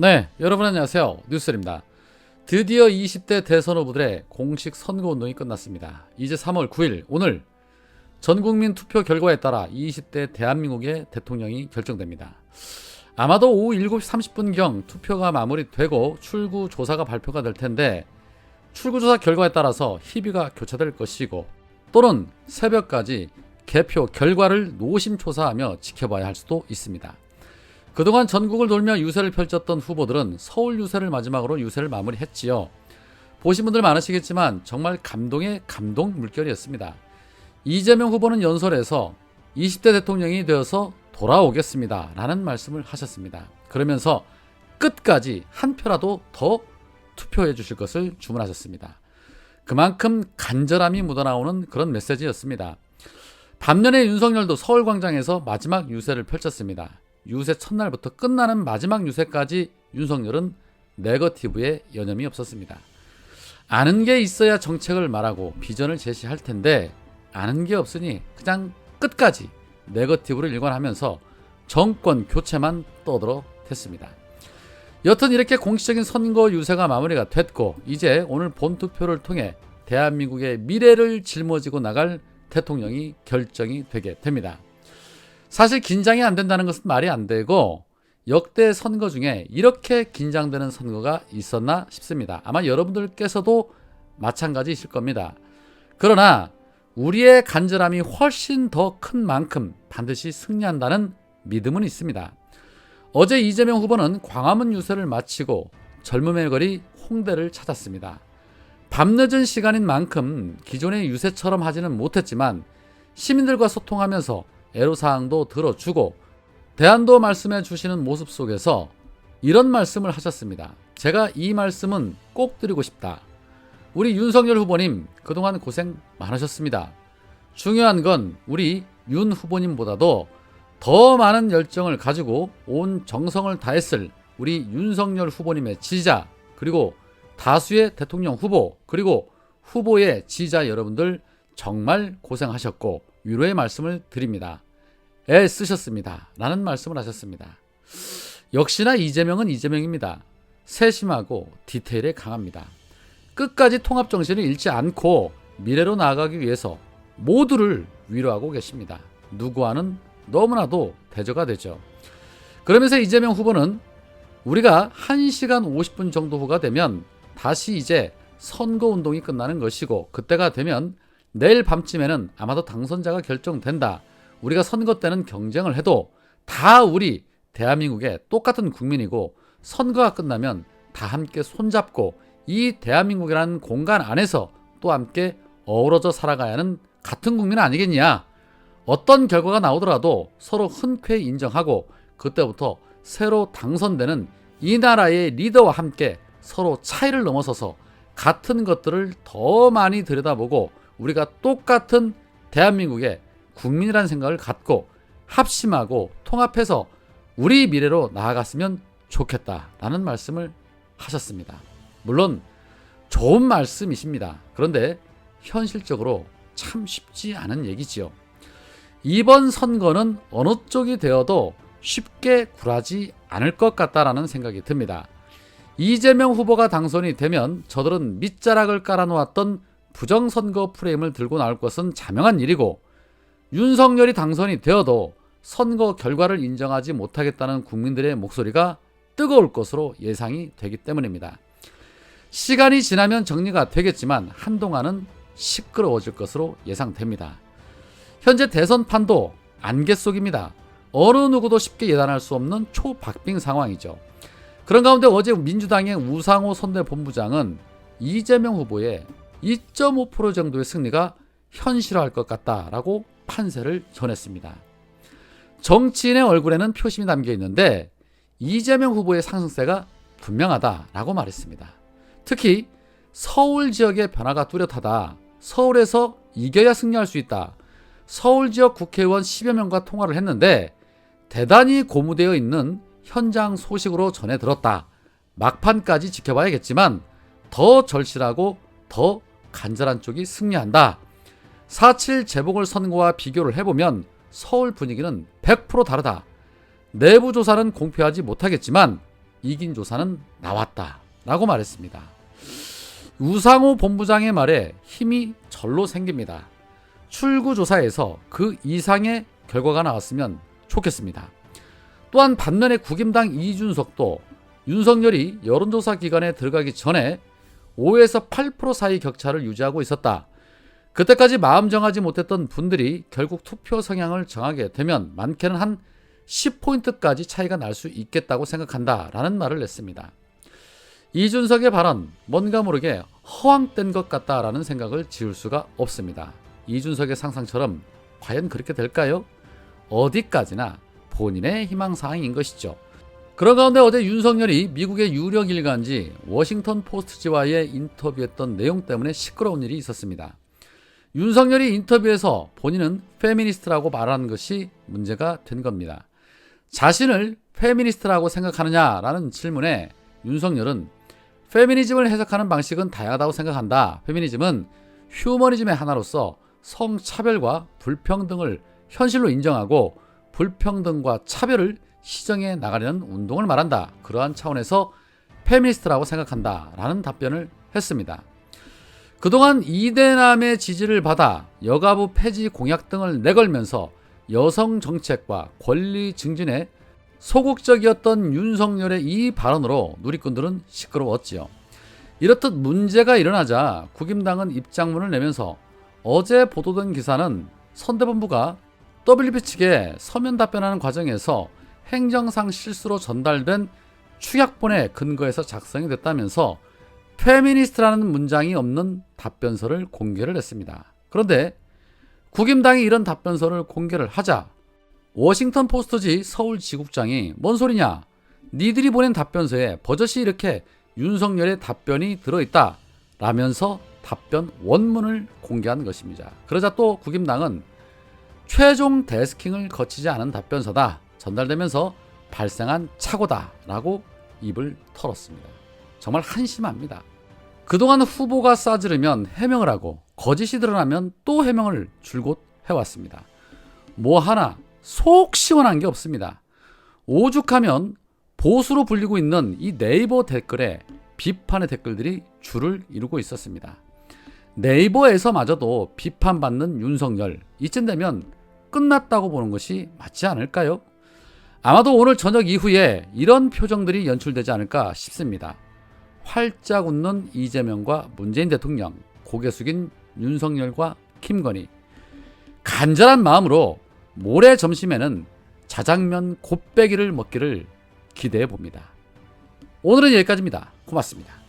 네, 여러분 안녕하세요. 뉴스입니다. 드디어 20대 대선 후보들의 공식 선거운동이 끝났습니다. 이제 3월 9일 오늘 전국민 투표 결과에 따라 20대 대한민국의 대통령이 결정됩니다. 아마도 오후 7시 30분경 투표가 마무리되고 출구조사가 발표가 될 텐데, 출구조사 결과에 따라서 희비가 교차될 것이고, 또는 새벽까지 개표 결과를 노심초사하며 지켜봐야 할 수도 있습니다. 그동안 전국을 돌며 유세를 펼쳤던 후보들은 서울 유세를 마지막으로 유세를 마무리했지요. 보신 분들 많으시겠지만 정말 감동의 감동 물결이었습니다. 이재명 후보는 연설에서 20대 대통령이 되어서 돌아오겠습니다 라는 말씀을 하셨습니다. 그러면서 끝까지 한 표라도 더 투표해 주실 것을 주문하셨습니다. 그만큼 간절함이 묻어나오는 그런 메시지였습니다. 반면에 윤석열도 서울광장에서 마지막 유세를 펼쳤습니다. 유세 첫날부터 끝나는 마지막 유세까지 윤석열은 네거티브에 여념이 없었습니다. 아는 게 있어야 정책을 말하고 비전을 제시할 텐데, 아는 게 없으니 그냥 끝까지 네거티브를 일관하면서 정권 교체만 떠들어 댔습니다. 여튼 이렇게 공식적인 선거 유세가 마무리가 됐고, 이제 오늘 본투표를 통해 대한민국의 미래를 짊어지고 나갈 대통령이 결정이 되게 됩니다. 사실 긴장이 안 된다는 것은 말이 안 되고, 역대 선거 중에 이렇게 긴장되는 선거가 있었나 싶습니다. 아마 여러분들께서도 마찬가지이실 겁니다. 그러나 우리의 간절함이 훨씬 더 큰 만큼 반드시 승리한다는 믿음은 있습니다. 어제 이재명 후보는 광화문 유세를 마치고 젊음의 거리 홍대를 찾았습니다. 밤늦은 시간인 만큼 기존의 유세처럼 하지는 못했지만 시민들과 소통하면서 애로사항도 들어주고 대안도 말씀해 주시는 모습 속에서 이런 말씀을 하셨습니다. 제가 이 말씀은 꼭 드리고 싶다. 우리 윤석열 후보님, 그동안 고생 많으셨습니다. 중요한 건 우리 윤 후보님보다도 더 많은 열정을 가지고 온 정성을 다했을 우리 윤석열 후보님의 지지자, 그리고 다수의 대통령 후보, 그리고 후보의 지지자 여러분들 정말 고생하셨고 위로의 말씀을 드립니다. 애쓰셨습니다 라는 말씀을 하셨습니다. 역시나 이재명은 이재명입니다. 세심하고 디테일에 강합니다. 끝까지 통합정신을 잃지 않고 미래로 나아가기 위해서 모두를 위로하고 계십니다. 누구와는 너무나도 대조가 되죠. 그러면서 이재명 후보는 우리가 1시간 50분 정도 후가 되면 다시 이제 선거운동이 끝나는 것이고, 그때가 되면 내일 밤쯤에는 아마도 당선자가 결정된다. 우리가 선거 때는 경쟁을 해도 다 우리 대한민국의 똑같은 국민이고, 선거가 끝나면 다 함께 손잡고 이 대한민국이라는 공간 안에서 또 함께 어우러져 살아가야 하는 같은 국민 아니겠냐. 어떤 결과가 나오더라도 서로 흔쾌히 인정하고 그때부터 새로 당선되는 이 나라의 리더와 함께 서로 차이를 넘어서서 같은 것들을 더 많이 들여다보고 우리가 똑같은 대한민국의 국민이라는 생각을 갖고 합심하고 통합해서 우리 미래로 나아갔으면 좋겠다라는 말씀을 하셨습니다. 물론 좋은 말씀이십니다. 그런데 현실적으로 참 쉽지 않은 얘기지요. 이번 선거는 어느 쪽이 되어도 쉽게 굴하지 않을 것 같다라는 생각이 듭니다. 이재명 후보가 당선이 되면 저들은 밑자락을 깔아놓았던 부정선거 프레임을 들고 나올 것은 자명한 일이고, 윤석열이 당선이 되어도 선거 결과를 인정하지 못하겠다는 국민들의 목소리가 뜨거울 것으로 예상이 되기 때문입니다. 시간이 지나면 정리가 되겠지만 한동안은 시끄러워질 것으로 예상됩니다. 현재 대선판도 안개 속입니다. 어느 누구도 쉽게 예단할 수 없는 초박빙 상황이죠. 그런 가운데 어제 민주당의 우상호 선대본부장은 이재명 후보의 2.5% 정도의 승리가 현실화할 것 같다라고 판세를 전했습니다. 정치인의 얼굴에는 표심이 담겨 있는데 이재명 후보의 상승세가 분명하다라고 말했습니다. 특히 서울 지역의 변화가 뚜렷하다. 서울에서 이겨야 승리할 수 있다. 서울 지역 국회의원 10여 명과 통화를 했는데 대단히 고무되어 있는 현장 소식으로 전해 들었다. 막판까지 지켜봐야겠지만 더 절실하고 더 간절한 쪽이 승리한다. 4.7 재보궐선거와 비교를 해보면 서울 분위기는 100% 다르다. 내부 조사는 공표하지 못하겠지만 이긴 조사는 나왔다 라고 말했습니다. 우상호 본부장의 말에 힘이 절로 생깁니다. 출구조사에서 그 이상의 결과가 나왔으면 좋겠습니다. 또한 반면에 국임당 이준석도 윤석열이 여론조사 기간에 들어가기 전에 5에서 8% 사이 격차를 유지하고 있었다. 그때까지 마음 정하지 못했던 분들이 결국 투표 성향을 정하게 되면 많게는 한 10포인트까지 차이가 날 수 있겠다고 생각한다 라는 말을 냈습니다. 이준석의 발언, 뭔가 모르게 허황된 것 같다라는 생각을 지울 수가 없습니다. 이준석의 상상처럼 과연 그렇게 될까요? 어디까지나 본인의 희망사항인 것이죠. 그런 가운데 어제 윤석열이 미국의 유력 일간지 워싱턴 포스트지와의 인터뷰했던 내용 때문에 시끄러운 일이 있었습니다. 윤석열이 인터뷰에서 본인은 페미니스트라고 말하는 것이 문제가 된 겁니다. 자신을 페미니스트라고 생각하느냐라는 질문에 윤석열은 페미니즘을 해석하는 방식은 다양하다고 생각한다. 페미니즘은 휴머니즘의 하나로서 성차별과 불평등을 현실로 인정하고 불평등과 차별을 시정해 나가려는 운동을 말한다. 그러한 차원에서 페미니스트라고 생각한다. 라는 답변을 했습니다. 그동안 이대남의 지지를 받아 여가부 폐지 공약 등을 내걸면서 여성 정책과 권리 증진에 소극적이었던 윤석열의 이 발언으로 누리꾼들은 시끄러웠지요. 이렇듯 문제가 일어나자 국임당은 입장문을 내면서 어제 보도된 기사는 선대본부가 WP 측에 서면 답변하는 과정에서 행정상 실수로 전달된 축약본에 근거해서 작성이 됐다면서 페미니스트라는 문장이 없는 답변서를 공개를 했습니다. 그런데 국임당이 이런 답변서를 공개를 하자 워싱턴 포스트지 서울 지국장이 뭔 소리냐? 니들이 보낸 답변서에 버젓이 이렇게 윤석열의 답변이 들어있다 라면서 답변 원문을 공개한 것입니다. 그러자 또 국임당은 최종 데스킹을 거치지 않은 답변서다. 전달되면서 발생한 착오다 라고 입을 털었습니다. 정말 한심합니다. 그동안 후보가 싸지르면 해명을 하고 거짓이 드러나면 또 해명을 줄곧 해왔습니다. 뭐 하나 속 시원한 게 없습니다. 오죽하면 보수로 불리고 있는 이 네이버 댓글에 비판의 댓글들이 줄을 이루고 있었습니다. 네이버에서마저도 비판받는 윤석열, 이쯤 되면 끝났다고 보는 것이 맞지 않을까요? 아마도 오늘 저녁 이후에 이런 표정들이 연출되지 않을까 싶습니다. 활짝 웃는 이재명과 문재인 대통령, 고개 숙인 윤석열과 김건희, 간절한 마음으로 모레 점심에는 자장면 곱빼기를 먹기를 기대해 봅니다. 오늘은 여기까지입니다. 고맙습니다.